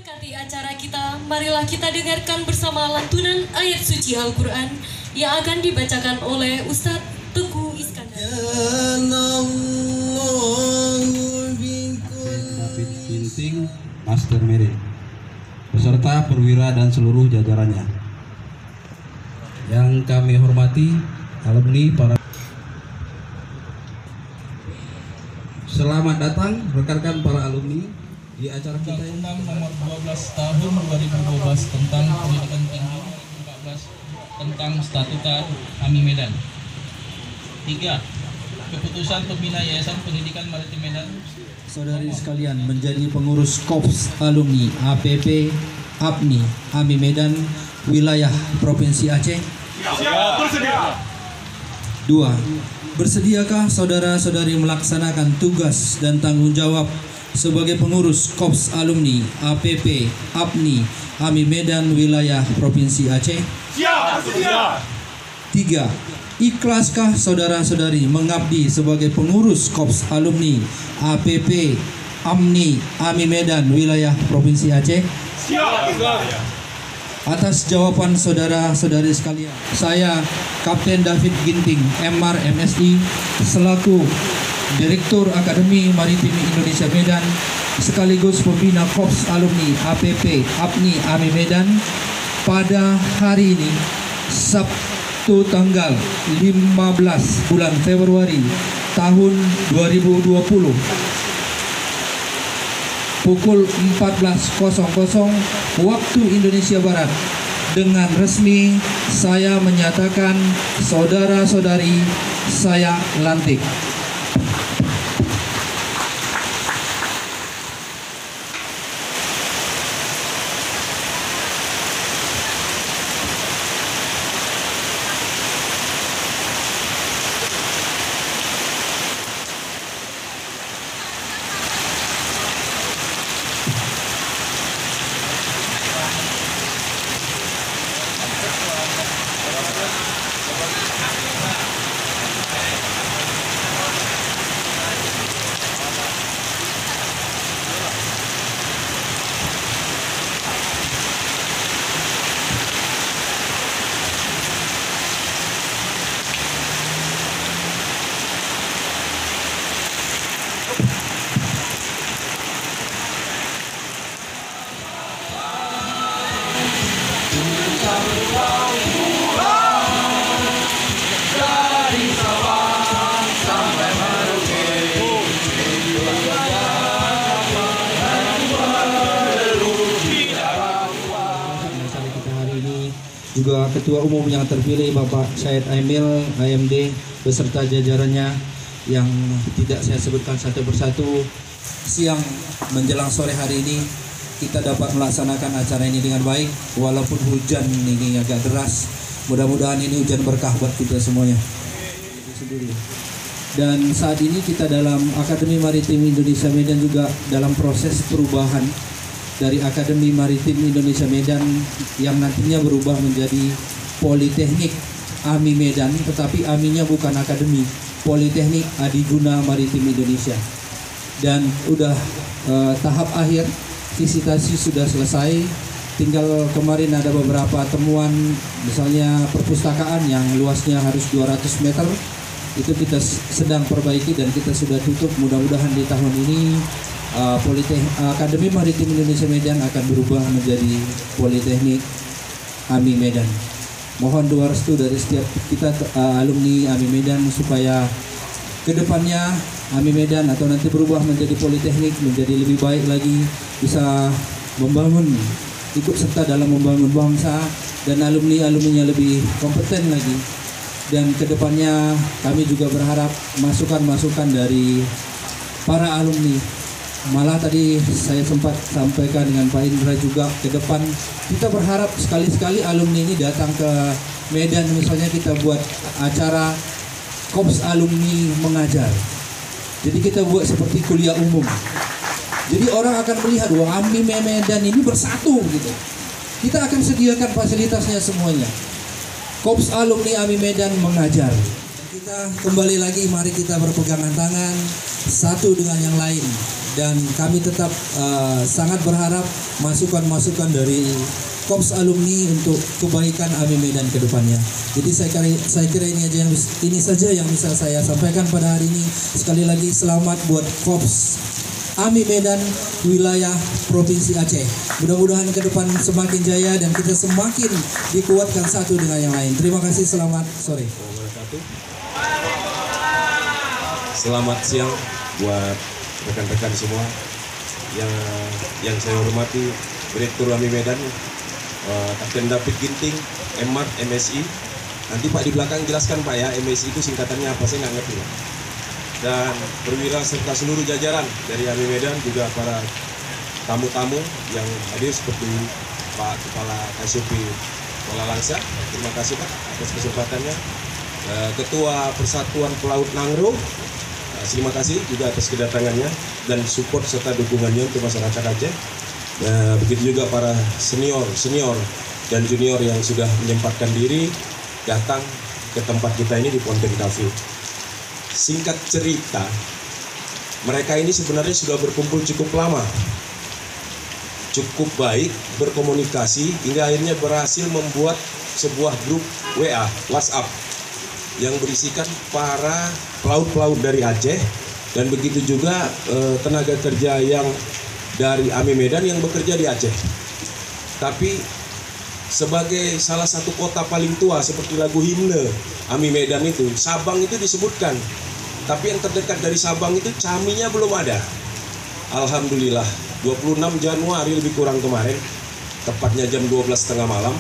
memberkati acara kita, marilah kita dengarkan bersama lantunan ayat suci Al-Quran yang akan dibacakan oleh Ustadz Teguh Iskandar. David Ginting, Master Merit, beserta perwira dan seluruh jajarannya. Yang kami hormati alumni para. Selamat datang rekan-rekan para alumni di acara kita yang nomor 12 tahun 2012 tentang pendidikan tinggi, 2014 tentang statuta AMI Medan. 3. Keputusan pembina Yayasan Pendidikan Maritim Medan. Saudari sekalian, menjadi pengurus Korps Alumni APP APNI AMI Medan wilayah Provinsi Aceh. Bersedia. 2. Bersediakah saudara-saudari melaksanakan tugas dan tanggung jawab sebagai pengurus Korps Alumni APP APNI AMI Medan wilayah Provinsi Aceh? Siap, bersedia. 3. Ikhlaskah saudara-saudari mengabdi sebagai pengurus Korps Alumni APP AMNI AMI Medan wilayah Provinsi Aceh? Siap, bersedia. Atas jawaban saudara-saudari sekalian, saya Kapten David Ginting, MR MSI, selaku Direktur Akademi Maritim Indonesia Medan, sekaligus pembina Korps Alumni APP APNI AMI Medan, pada hari ini, Sabtu tanggal 15 bulan Februari tahun 2020, pukul 14.00 waktu Indonesia Barat, dengan resmi saya menyatakan saudara-saudari saya lantik. Juga Ketua Umum yang terpilih Bapak Syed Aimil AMD beserta jajarannya yang tidak saya sebutkan satu persatu. Siang menjelang sore hari ini kita dapat melaksanakan acara ini dengan baik walaupun hujan ini agak deras. Mudah-mudahan ini hujan berkah buat kita semuanya. Dan saat ini kita dalam Akademi Maritim Indonesia Medan juga dalam proses perubahan dari Akademi Maritim Indonesia Medan yang nantinya berubah menjadi Politeknik AMI Medan, tetapi AMI-nya bukan akademi, Politeknik Adiguna Maritim Indonesia. Dan udah tahap akhir, visitasi sudah selesai, tinggal kemarin ada beberapa temuan, misalnya perpustakaan yang luasnya harus 200 meter, itu kita sedang perbaiki dan kita sudah tutup. Mudah-mudahan di tahun ini Akademi Maritim Indonesia Medan akan berubah menjadi Politeknik AMI Medan. Mohon doa restu dari setiap kita alumni AMI Medan supaya kedepannya AMI Medan atau nanti berubah menjadi Politeknik menjadi lebih baik lagi, bisa membangun, ikut serta dalam membangun bangsa, dan alumni-alumninya lebih kompeten lagi. Dan kedepannya kami juga berharap masukan-masukan dari para alumni. Malah tadi saya sempat sampaikan dengan Pak Indra juga, ke depan kita berharap sekali-sekali alumni ini datang ke Medan, misalnya kita buat acara Korps Alumni mengajar. Jadi kita buat seperti kuliah umum. Jadi orang akan melihat, wah AMI Medan ini bersatu gitu. Kita akan sediakan fasilitasnya semuanya. Korps Alumni AMI Medan mengajar. Kita kembali lagi, mari kita berpegangan tangan satu dengan yang lain, dan kami tetap sangat berharap masukan-masukan dari Korps Alumni untuk kebaikan AMI Medan ke depannya. Jadi saya kira ini saja yang bisa saya sampaikan pada hari ini. Sekali lagi selamat buat Korps AMI Medan wilayah Provinsi Aceh. Mudah-mudahan ke depan semakin jaya dan kita semakin dikuatkan satu dengan yang lain. Terima kasih, selamat sore. Selamat siang buat rekan-rekan semua yang saya hormati Direktur AMI Medan, Kapten David Ginting, MMAT, MSI. Nanti Pak di belakang jelaskan Pak ya, MSI itu singkatannya apa, saya nggak ngerti Pak. Dan perwira serta seluruh jajaran dari AMI Medan, juga para tamu-tamu yang hadir seperti Pak Kepala KSP Kuala Langsa. Terima kasih Pak atas kesempatannya. Ketua Persatuan Pelaut Nangro, terima kasih juga atas kedatangannya dan support serta dukungannya untuk masyarakat Aceh. Begitu juga para senior dan junior yang sudah menyempatkan diri datang ke tempat kita ini di Ponten Cafe. Singkat cerita, mereka ini sebenarnya sudah berkumpul cukup lama, cukup baik berkomunikasi hingga akhirnya berhasil membuat sebuah grup WA, WhatsApp yang berisikan para pelaut-pelaut dari Aceh, dan begitu juga tenaga kerja yang dari AMI Medan yang bekerja di Aceh. Tapi sebagai salah satu kota paling tua seperti lagu himne AMI Medan itu, Sabang itu disebutkan. Tapi yang terdekat dari Sabang itu Caminya belum ada. Alhamdulillah 26 Januari lebih kurang kemarin, tepatnya jam 12.30 malam,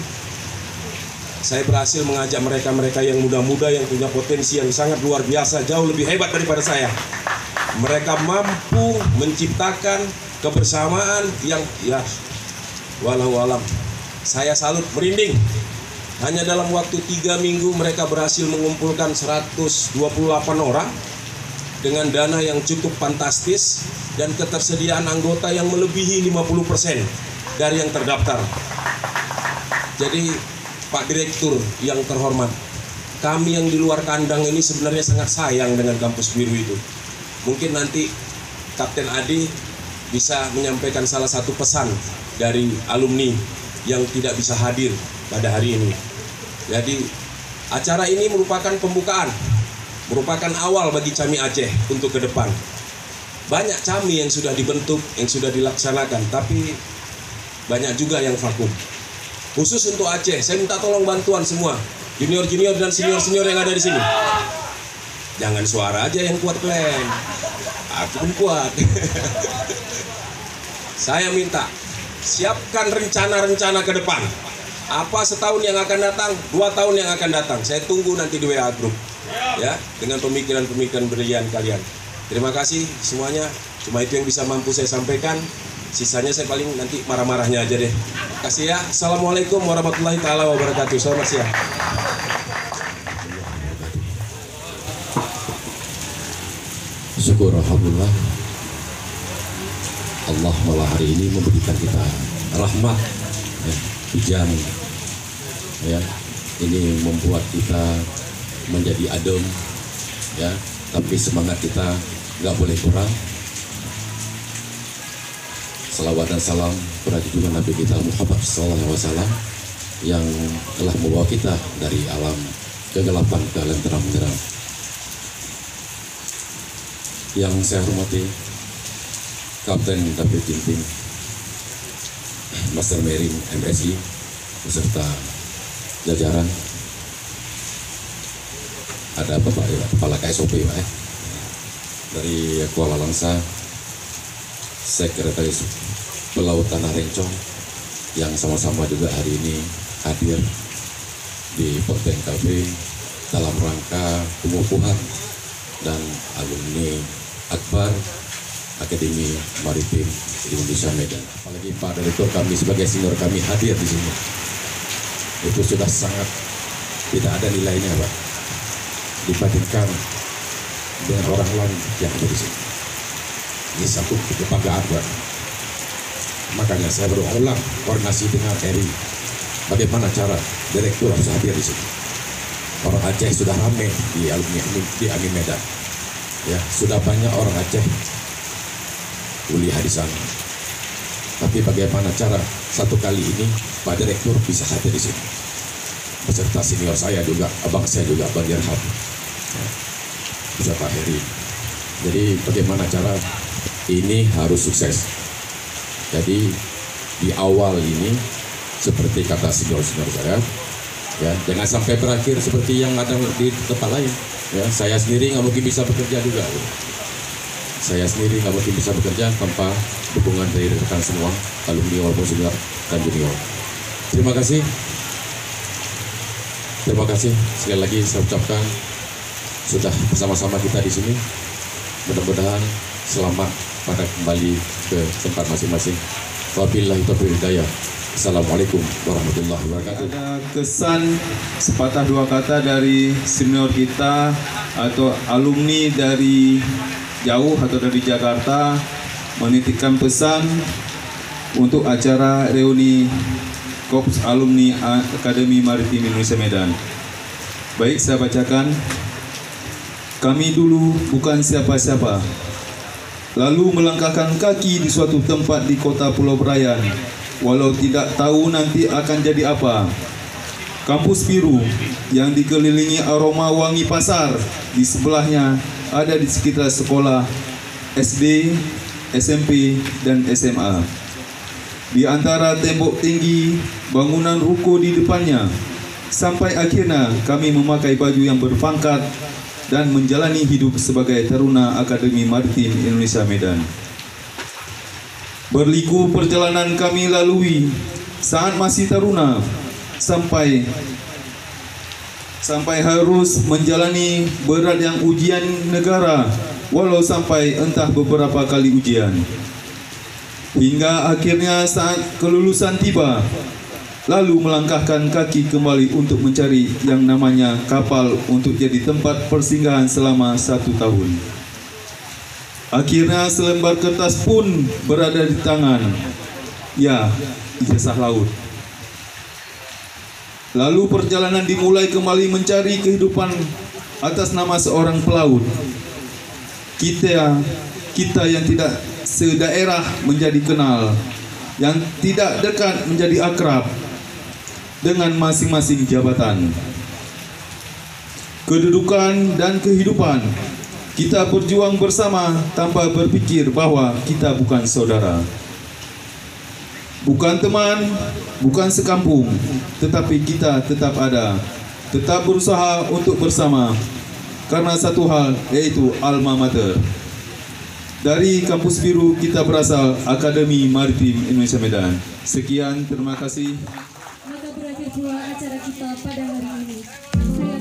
saya berhasil mengajak mereka yang muda-muda yang punya potensi yang sangat luar biasa, jauh lebih hebat daripada saya. Mereka mampu menciptakan kebersamaan yang ya walau alam. Saya salut, merinding. Hanya dalam waktu 3 minggu mereka berhasil mengumpulkan 128 orang dengan dana yang cukup fantastis dan ketersediaan anggota yang melebihi 50% dari yang terdaftar. Jadi Pak Direktur yang terhormat, kami yang di luar kandang ini sebenarnya sangat sayang dengan kampus biru itu. Mungkin nanti Kapten Adi bisa menyampaikan salah satu pesan dari alumni yang tidak bisa hadir pada hari ini. Jadi acara ini merupakan pembukaan, merupakan awal bagi Cami Aceh untuk ke depan. Banyak Cami yang sudah dibentuk, yang sudah dilaksanakan, tapi banyak juga yang vakum. Khusus untuk Aceh, saya minta tolong bantuan semua, junior-junior dan senior-senior yang ada di sini. Jangan suara aja yang kuat kalian, aku pun kuat. Saya minta siapkan rencana-rencana ke depan. Apa setahun yang akan datang, 2 tahun yang akan datang. Saya tunggu nanti di WA Group, ya, dengan pemikiran-pemikiran brilian kalian. Terima kasih semuanya. Cuma itu yang bisa mampu saya sampaikan. Sisanya saya paling nanti marah-marahnya aja deh. Kasih ya. Assalamualaikum warahmatullahi taala wabarakatuh. Selamat siang. Syukur alhamdulillah, Allah malah hari ini memberikan kita rahmat, ya, hujan, ya, ini membuat kita menjadi adem, ya, tapi semangat kita nggak boleh kurang. Salawat dan salam kepada junjungan Nabi kita Muhammad SAW yang telah membawa kita dari alam kegelapan ke alam terang-terang. Yang saya hormati Kapten David Ginting, Master Marine MSI beserta jajaran. Ada Bapak ya, Kepala KSOP Pak, ya, dari Kuala Langsa, Sekretaris Pelaut Tanah Rencong yang sama-sama juga hari ini hadir di Ponten Cafe dalam rangka pengukuhan dan alumni Akbar Akademi Maritim Indonesia Medan. Apalagi Pak Direktur kami sebagai senior kami hadir di sini, itu sudah sangat tidak ada nilainya Pak dibandingkan dengan orang lain yang ada di sini. Ini satu kebanggaan Pak. Makanya saya berulang koordinasi dengan Eri, bagaimana cara direktur harus hadir di sini. orang Aceh sudah ramai di alumni di AMI Medan. Ya, sudah banyak orang Aceh kuliah di sana. Tapi bagaimana cara satu kali ini Pak Direktur bisa hadir di sini beserta senior saya juga, abang saya juga, Bang Irham, beserta Heri. Jadi bagaimana cara ini harus sukses. Jadi di awal ini seperti kata senior-senior saya, ya jangan sampai berakhir seperti yang ada di tempat lain. Ya, saya sendiri nggak mungkin bisa bekerja juga. Saya sendiri nggak mungkin bisa bekerja tanpa dukungan dari rekan semua, alumni maupun senior dan junior. Terima kasih. Terima kasih sekali lagi saya ucapkan sudah bersama-sama kita di sini. Mudah-mudahan selamat pada kembali ke tempat masing-masing. Wabillahi taufiq hidayah. Assalamualaikum warahmatullahi wabarakatuh. Ada kesan sepatah dua kata dari senior kita atau alumni dari jauh atau dari Jakarta menitipkan pesan untuk acara reuni Korps Alumni Akademi Maritim Indonesia Medan. Baik, saya bacakan. Kami dulu bukan siapa-siapa, lalu melangkahkan kaki di suatu tempat di kota Pulau Berayan, walau tidak tahu nanti akan jadi apa. Kampus biru yang dikelilingi aroma wangi pasar, di sebelahnya ada di sekitar sekolah SD, SMP, dan SMA. Di antara tembok tinggi, bangunan ruko di depannya, sampai akhirnya kami memakai baju yang berpangkat dan menjalani hidup sebagai taruna Akademi Maritim Indonesia Medan. Berliku perjalanan kami lalui saat masih taruna, sampai harus menjalani berat yang ujian negara, walau sampai entah beberapa kali ujian. Hingga akhirnya saat kelulusan tiba, lalu melangkahkan kaki kembali untuk mencari yang namanya kapal untuk jadi tempat persinggahan selama 1 tahun. Akhirnya selembar kertas pun berada di tangan. Ya, ijazah laut. Lalu perjalanan dimulai kembali mencari kehidupan atas nama seorang pelaut. Kita yang tidak sedaerah menjadi kenal, yang tidak dekat menjadi akrab dengan masing-masing jabatan, kedudukan dan kehidupan. Kita berjuang bersama tanpa berpikir bahwa kita bukan saudara, bukan teman, bukan sekampung, tetapi kita tetap ada, tetap berusaha untuk bersama karena satu hal, yaitu alma mater. Dari kampus biru kita berasal, Akademi Maritim Indonesia Medan. Sekian, terima kasih. Maka berakhir pula acara kita pada hari ini. Saya